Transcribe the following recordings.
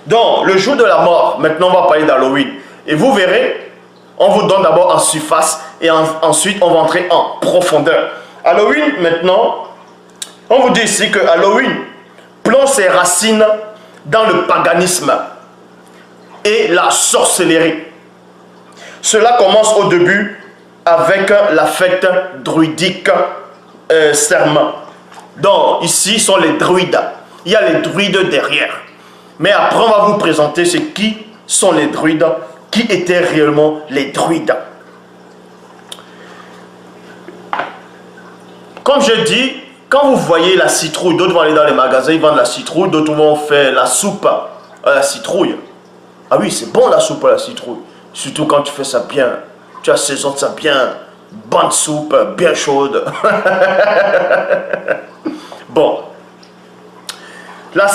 Donc, le jour de la mort, maintenant on va parler d'Halloween. Et vous verrez, on vous donne d'abord en surface et ensuite on va entrer en profondeur. Halloween, maintenant, on vous dit ici que Halloween plonge ses racines dans le paganisme et la sorcellerie. Cela commence au début avec la fête druidique Serment. Donc, ici sont les druides. Il y a les druides derrière. Mais après, on va vous présenter qui sont les druides, qui étaient réellement les druides. Comme je dis, quand vous voyez la citrouille, d'autres vont aller dans les magasins, ils vendent la citrouille, d'autres vont faire la soupe à la citrouille. Ah oui, c'est bon la soupe à la citrouille. Surtout quand tu fais ça bien. Tu assaisonnes ça bien. Bonne soupe, bien chaude. Bon. La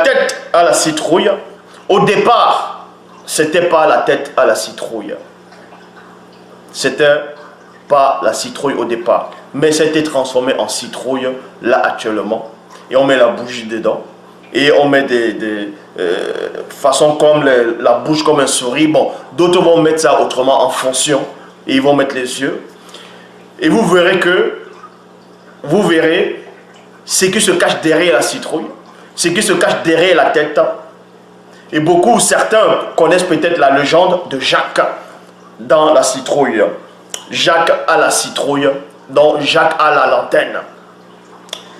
tête à la citrouille, au départ, c'était pas la tête à la citrouille. C'était pas la citrouille au départ. Mais ça a été transformé en citrouille, là actuellement. Et on met la bougie dedans. Et on met des façons comme la bouche comme un souris. Bon, d'autres vont mettre ça autrement en fonction. Et ils vont mettre les yeux. Et vous verrez ce qui se cache derrière la citrouille. Ce qui se cache derrière la tête. Et certains connaissent peut-être la légende de Jacques dans la citrouille. Jacques à la citrouille, donc Jacques à la lanterne.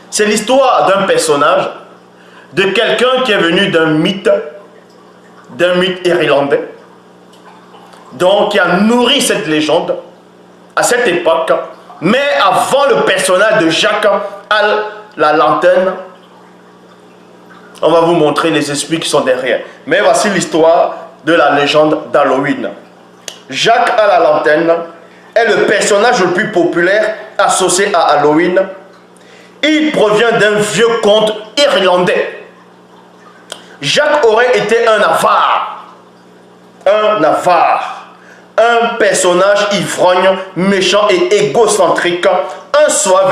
C'est l'histoire d'un personnage, de quelqu'un qui est venu d'un mythe irlandais, donc qui a nourri cette légende à cette époque. Mais avant le personnage de Jacques à la lanterne, on va vous montrer les esprits qui sont derrière. Mais voici l'histoire de la légende d'Halloween. Jacques à la lanterne est le personnage le plus populaire associé à Halloween. Il provient d'un vieux conte irlandais. Jacques aurait été un avare. Un personnage ivrogne, méchant et égocentrique. Un soir,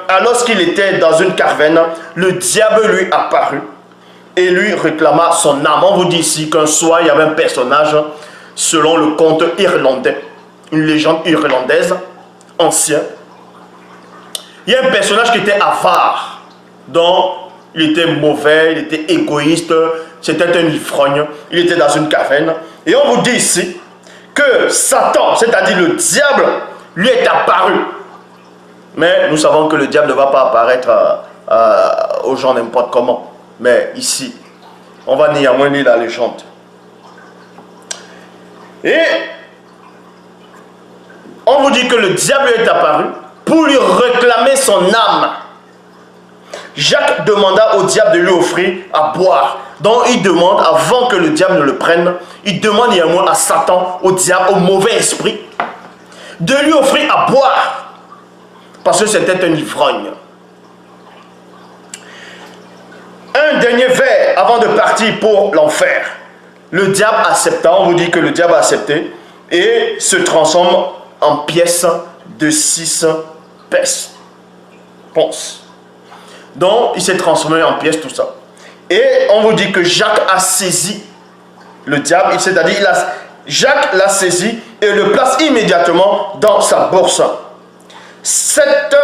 alors qu'il était dans une caverne, le diable lui apparut et lui réclama son âme. On vous dit ici qu'un soir, il y avait un personnage, selon le conte irlandais, une légende irlandaise, ancienne. Il y a un personnage qui était avare, donc il était mauvais, il était égoïste, c'était un ivrogne, il était dans une caverne. Et on vous dit ici que Satan, c'est-à-dire le diable, lui est apparu. Mais nous savons que le diable ne va pas apparaître aux gens n'importe comment. Mais ici, on va néanmoins lire la légende. Et on vous dit que le diable est apparu pour lui réclamer son âme. Jacques demanda au diable de lui offrir à boire. Donc il demande, avant que le diable ne le prenne, il demande néanmoins à Satan, au diable, au mauvais esprit, de lui offrir à boire. Parce que c'était un ivrogne. Un dernier verre avant de partir pour l'enfer. Le diable accepta, on vous dit que le diable a accepté, et se transforme en pièces de 6 ponces. Donc il s'est transformé en pièces, tout ça. Et on vous dit que Jacques a saisi le diable, c'est-à-dire Jacques l'a saisi et le place immédiatement dans sa bourse. Cette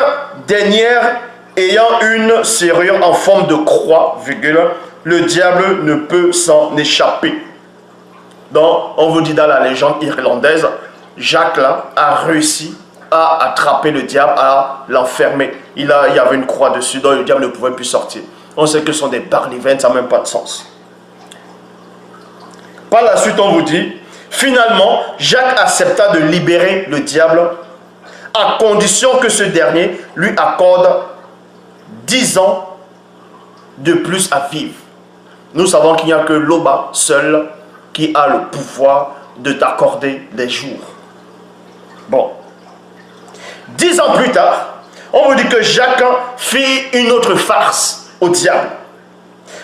dernière ayant une serrure en forme de croix, le diable ne peut s'en échapper. Donc, on vous dit dans la légende irlandaise, Jacques là a réussi à attraper le diable, à l'enfermer. Il y avait une croix dessus, donc le diable ne pouvait plus sortir. On sait que ce sont des barnivènes, ça n'a même pas de sens. Par la suite, on vous dit, finalement, Jacques accepta de libérer le diable à condition que ce dernier lui accorde 10 ans de plus à vivre. Nous savons qu'il n'y a que Loba seul qui a le pouvoir de t'accorder des jours. Bon. 10 ans plus tard, on vous dit que Jacques fit une autre farce au diable,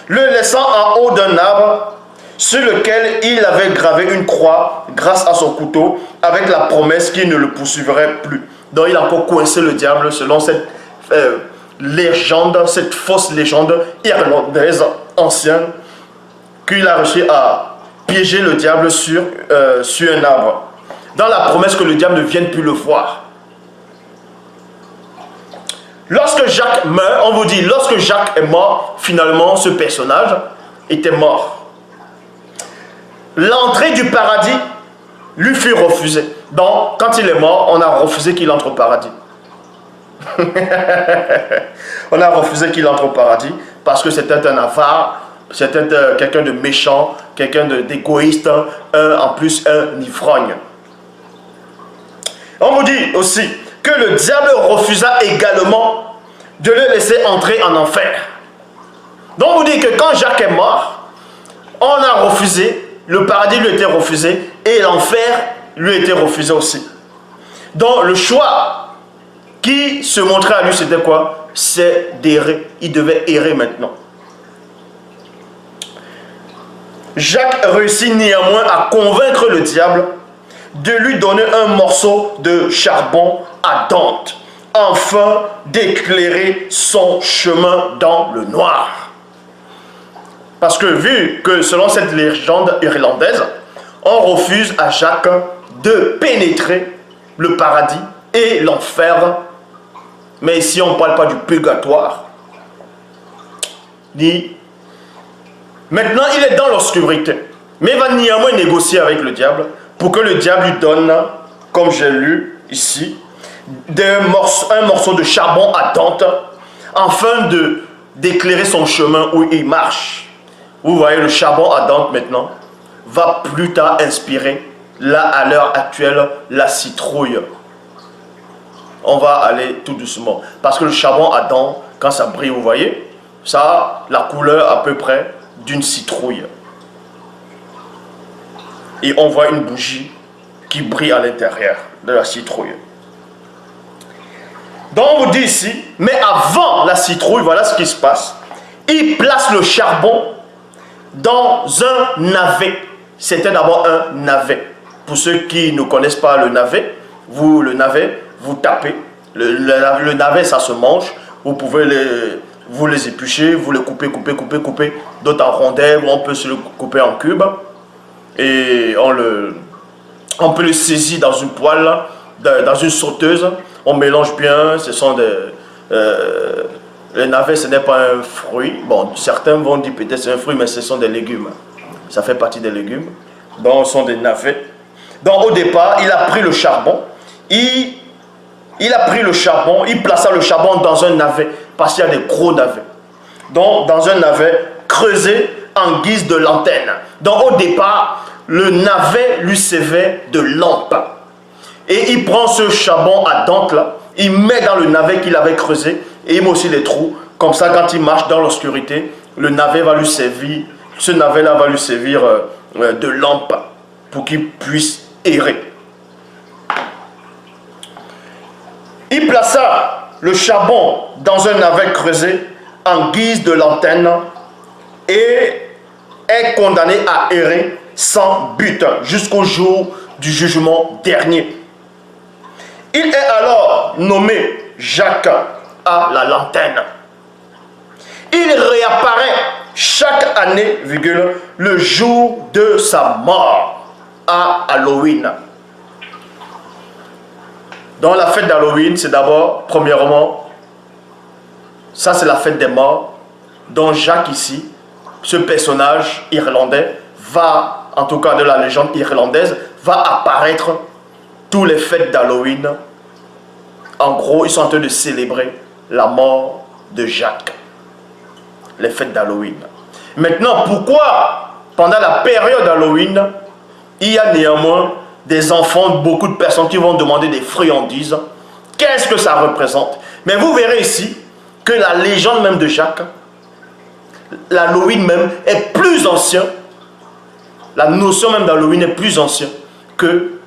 le laissant en haut d'un arbre sur lequel il avait gravé une croix grâce à son couteau, avec la promesse qu'il ne le poursuivrait plus. Donc il a encore coincé le diable selon cette légende, cette fausse légende irlandaise ancienne, qu'il a réussi à piéger le diable sur un arbre, dans la promesse que le diable ne vienne plus le voir. Lorsque Jacques meurt, on vous dit, lorsque Jacques est mort, finalement, ce personnage était mort. L'entrée du paradis lui fut refusée. Donc, quand il est mort, on a refusé qu'il entre au paradis. On a refusé qu'il entre au paradis parce que c'était un avare, c'était quelqu'un de méchant, quelqu'un d'égoïste, en plus un ivrogne. On vous dit aussi que le diable refusa également de le laisser entrer en enfer. Donc on vous dit que quand Jacques est mort, on a refusé, le paradis lui était refusé et l'enfer lui était refusé aussi. Donc le choix qui se montrait à lui, c'était quoi? C'est d'errer. Il devait errer maintenant. Jacques réussit néanmoins à convaincre le diable de lui donner un morceau de charbon à Dante, afin d'éclairer son chemin dans le noir. Parce que vu que selon cette légende irlandaise, on refuse à Jacques de pénétrer le paradis et l'enfer. Mais ici on ne parle pas du purgatoire. Ni maintenant il est dans l'obscurité, mais il va néanmoins négocier avec le diable pour que le diable lui donne, comme j'ai lu ici, un morceau de charbon à Dante, afin d'éclairer son chemin où il marche. Vous voyez, le charbon à Dante maintenant va plus tard inspirer, là à l'heure actuelle, la citrouille. On va aller tout doucement, parce que le charbon à Dante, quand ça brille, vous voyez, ça a la couleur à peu près d'une citrouille. Et on voit une bougie qui brille à l'intérieur de la citrouille. Donc on vous dit ici, mais avant la citrouille, voilà ce qui se passe. Il place le charbon dans un navet. C'était d'abord un navet. Pour ceux qui ne connaissent pas le navet, vous tapez. Le navet, ça se mange. Vous pouvez les éplucher, vous les couper. D'autres en rondelles, on peut se le couper en cubes. Et on peut le saisir dans une poêle, dans une sauteuse. On mélange bien. Ce sont le navet, ce n'est pas un fruit. Bon, certains vont dire peut-être c'est un fruit, mais ce sont des légumes. Ça fait partie des légumes. Donc, ce sont des navets. Donc, au départ, il a pris le charbon. Il plaça le charbon dans un navet, parce qu'il y a des gros navets. Donc, dans un navet creusé en guise de lanterne. Donc, au départ, le navet lui servait de lampe. Et il prend ce charbon à Dante là, il met dans le navet qu'il avait creusé, et il met aussi des trous. Comme ça, quand il marche dans l'obscurité, le navet va lui servir, ce navet-là va lui servir de lampe pour qu'il puisse errer. Il plaça le charbon dans un navet creusé en guise de lanterne et est condamné à errer sans but jusqu'au jour du jugement dernier. Il est alors nommé Jacques à la lanterne. Il réapparaît chaque année, le jour de sa mort à Halloween. Dans la fête d'Halloween, c'est d'abord, premièrement, ça c'est la fête des morts, dont Jacques ici, ce personnage irlandais, va, en tout cas de la légende irlandaise, va apparaître tous les fêtes d'Halloween. En gros, ils sont en train de célébrer la mort de Jacques. Les fêtes d'Halloween. Maintenant, pourquoi, pendant la période d'Halloween, il y a néanmoins des enfants, beaucoup de personnes qui vont demander des friandises? Qu'est-ce que ça représente? Mais vous verrez ici que la légende même de Jacques, l'Halloween même, est plus ancien. La notion même d'Halloween est plus ancienne que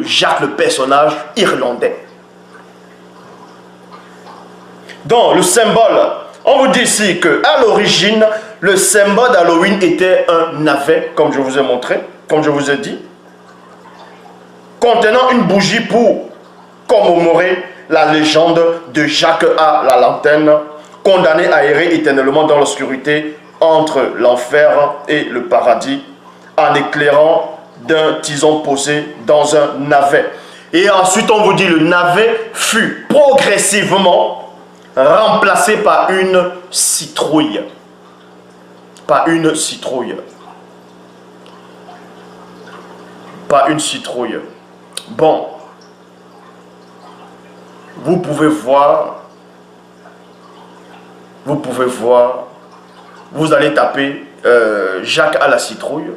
Jacques, le personnage irlandais. Donc, le symbole, on vous dit ici qu'à l'origine, le symbole d'Halloween était un navet, comme je vous ai montré, comme je vous ai dit, contenant une bougie pour commémorer la légende de Jacques à la lanterne, condamné à errer éternellement dans l'obscurité entre l'enfer et le paradis en éclairant d'un tison posé dans un navet. Et ensuite, on vous dit, le navet fut progressivement remplacé par une citrouille. Par une citrouille. Par une citrouille. Bon. Vous pouvez voir. Vous allez taper Jacques à la citrouille.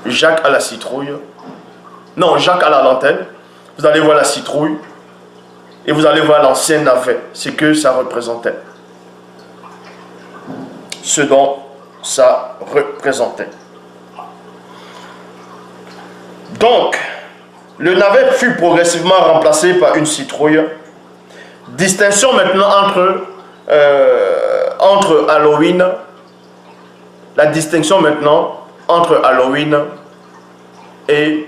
Jacques à la citrouille. Non, Jacques à la lanterne. Vous allez voir la citrouille. Et vous allez voir l'ancien navet. Ce que ça représentait. Ce dont ça représentait. Donc, le navet fut progressivement remplacé par une citrouille. Distinction maintenant entre Halloween. La distinction maintenant entre Halloween et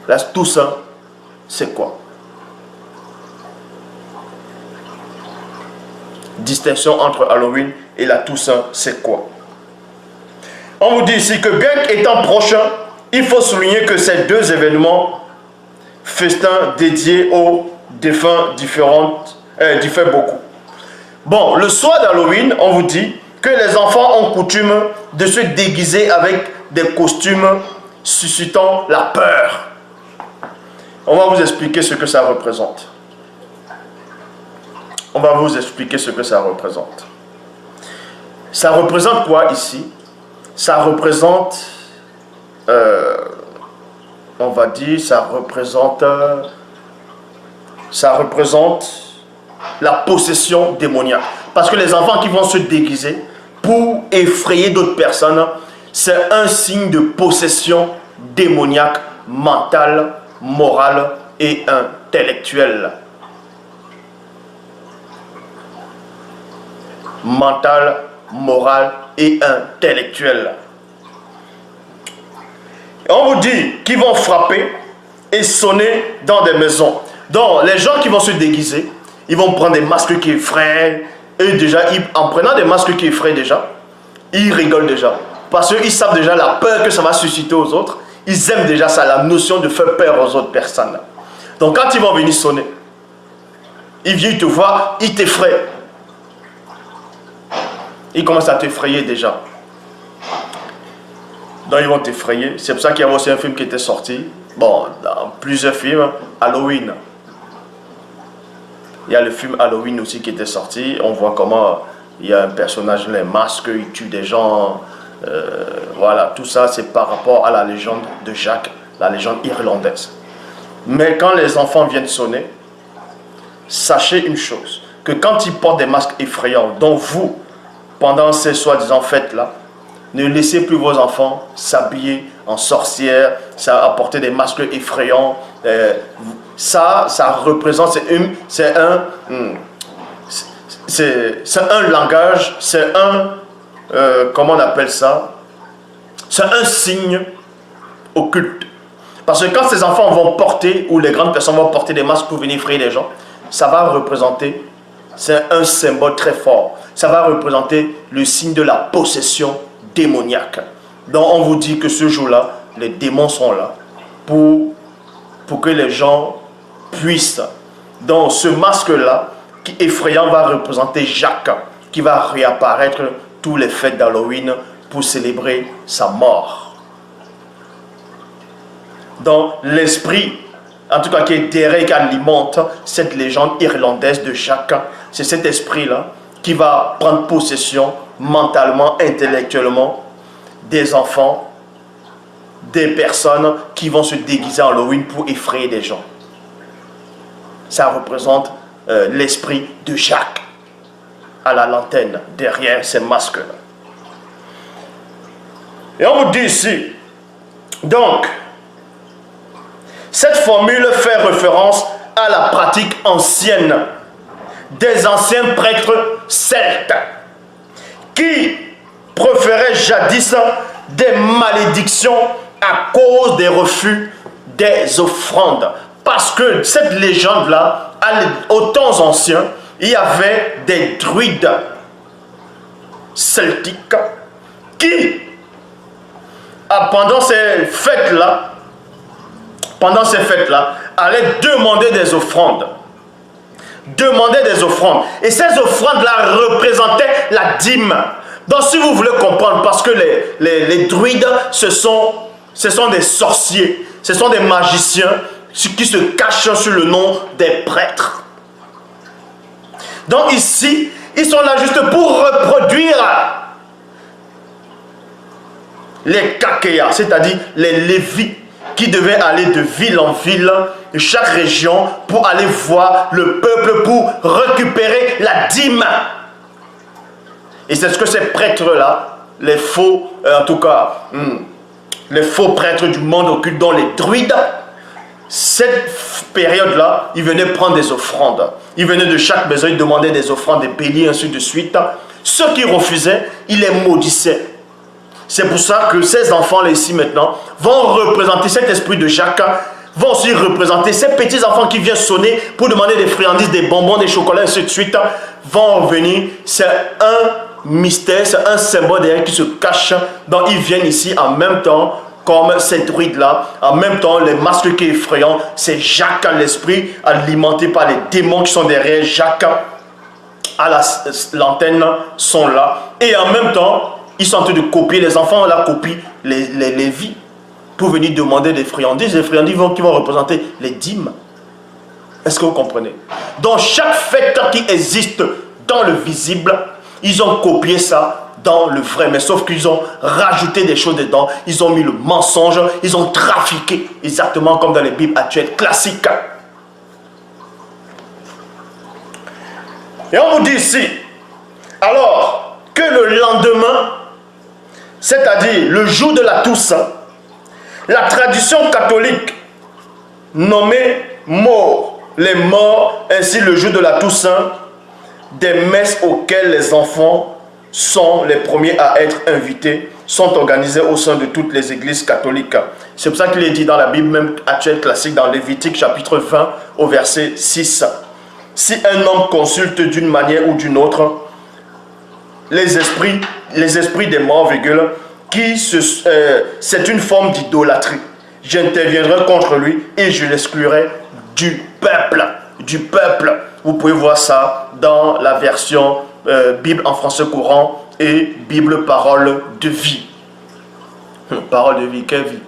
la Toussaint, c'est quoi? Distinction entre Halloween et la Toussaint, c'est quoi? On vous dit ici que bien qu'étant prochains, il faut souligner que ces deux événements, festins dédiés aux défunts diffèrent beaucoup. Bon, le soir d'Halloween, on vous dit que les enfants ont coutume de se déguiser avec des costumes suscitant la peur. On va vous expliquer ce que ça représente. On va vous expliquer ce que ça représente. Ça représente quoi ici? Ça représente, on va dire, ça représente la possession démoniaque. Parce que les enfants qui vont se déguiser pour effrayer d'autres personnes, c'est un signe de possession démoniaque, mentale, morale et intellectuelle. Mentale, morale et intellectuelle. Et on vous dit qu'ils vont frapper et sonner dans des maisons. Donc, les gens qui vont se déguiser, ils vont prendre des masques qui effraient. Et déjà, en prenant des masques qui effraient déjà, ils rigolent déjà. Parce qu'ils savent déjà la peur que ça va susciter aux autres. Ils aiment déjà ça, la notion de faire peur aux autres personnes. Donc, quand ils vont venir sonner, ils viennent te voir, ils t'effraient. Ils commencent à t'effrayer déjà. Donc ils vont t'effrayer. C'est pour ça qu'il y a aussi un film qui était sorti. Bon, dans plusieurs films, Halloween. Il y a le film Halloween aussi qui était sorti. On voit comment il y a un personnage, les masques, il tue des gens. Voilà, tout ça c'est par rapport à la légende de Jacques, la légende irlandaise. Mais quand les enfants viennent sonner, sachez une chose, que quand ils portent des masques effrayants, dont vous, pendant ces soi-disant fêtes-là, ne laissez plus vos enfants s'habiller en sorcières, apporter des masques effrayants. Ça représente, c'est un langage, c'est un, comment on appelle ça? C'est un signe occulte. Parce que quand ces enfants vont porter, ou les grandes personnes vont porter des masques pour venir effrayer les gens, ça va représenter, c'est un symbole très fort. Ça va représenter le signe de la possession démoniaque. Donc on vous dit que ce jour-là, les démons sont là pour que les gens puissent. Donc ce masque-là, qui effrayant, va représenter Jacques, qui va réapparaître tous les fêtes d'Halloween pour célébrer sa mort. Donc l'esprit, en tout cas qui est derrière, qui alimente cette légende irlandaise de Jacques, c'est cet esprit-là qui va prendre possession mentalement, intellectuellement des enfants, des personnes qui vont se déguiser en Halloween pour effrayer des gens. Ça représente l'esprit de Jacques à la lanterne, derrière ces masques-là. Et on vous dit ici, donc, cette formule fait référence à la pratique ancienne des anciens prêtres celtes qui proféraient jadis des malédictions à cause des refus des offrandes. Parce que cette légende-là, aux temps anciens, il y avait des druides celtiques qui, pendant ces fêtes-là, allaient demander des offrandes. Et ces offrandes-là représentaient la dîme. Donc si vous voulez comprendre, parce que les druides, ce sont des sorciers, ce sont des magiciens qui se cachent sous le nom des prêtres. Donc ici, ils sont là juste pour reproduire les kakéas, c'est-à-dire les lévis, qui devaient aller de ville en ville, de chaque région, pour aller voir le peuple, pour récupérer la dîme. Et c'est ce que ces prêtres-là, les faux, les faux prêtres du monde occulte, dont les druides, cette période-là, ils venaient prendre des offrandes. Ils venaient de chaque maison, ils demandaient des offrandes, des béliers, ainsi de suite. Ceux qui refusaient, ils les maudissaient. C'est pour ça que ces enfants-là ici maintenant vont représenter cet esprit de Jacques, vont aussi représenter ces petits enfants qui viennent sonner pour demander des friandises, des bonbons, des chocolats, ainsi de suite, vont venir. C'est un mystère, c'est un symbole derrière qui se cache. Donc ils viennent ici en même temps comme ces druides-là, en même temps les masques qui sont effrayants, c'est Jacques, l'esprit alimenté par les démons qui sont derrière Jacques, à l'antenne sont là. Et en même temps, ils sont en train de copier, les enfants là copient les vies pour venir demander des friandises. Les friandises qui vont représenter les dîmes. Est-ce que vous comprenez? Dans chaque fête qui existe dans le visible, ils ont copié ça dans le vrai. Mais sauf qu'ils ont rajouté des choses dedans. Ils ont mis le mensonge. Ils ont trafiqué. Exactement comme dans les Bibles actuelles classiques. Et on vous dit ici, alors que le lendemain, c'est-à-dire le jour de la Toussaint, la tradition catholique nommée mort, les morts, ainsi le jour de la Toussaint, des messes auxquelles les enfants sont les premiers à être invités, sont organisées au sein de toutes les églises catholiques. C'est pour ça qu'il est dit dans la Bible même actuelle classique, dans Lévitique chapitre 20 au verset 6. Si un homme consulte d'une manière ou d'une autre les esprits des morts, c'est une forme d'idolâtrie, j'interviendrai contre lui et je l'exclurai du peuple. Vous pouvez voir ça dans la version Bible en français courant et Bible parole de vie. Parole de vie, quelle vie.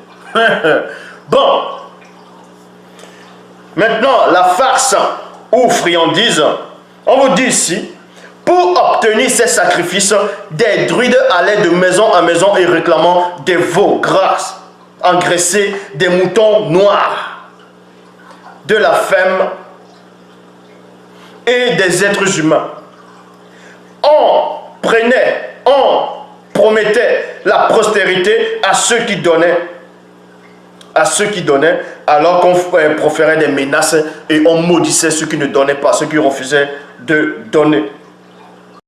Bon. Maintenant, la farce ou friandise, on vous dit ici, pour obtenir ces sacrifices, des druides allaient de maison en maison et réclamant des veaux gras, engraissés, des moutons noirs, de la femme et des êtres humains. On promettait la postérité à ceux qui donnaient, alors qu'on proférait des menaces et on maudissait ceux qui ne donnaient pas, ceux qui refusaient de donner.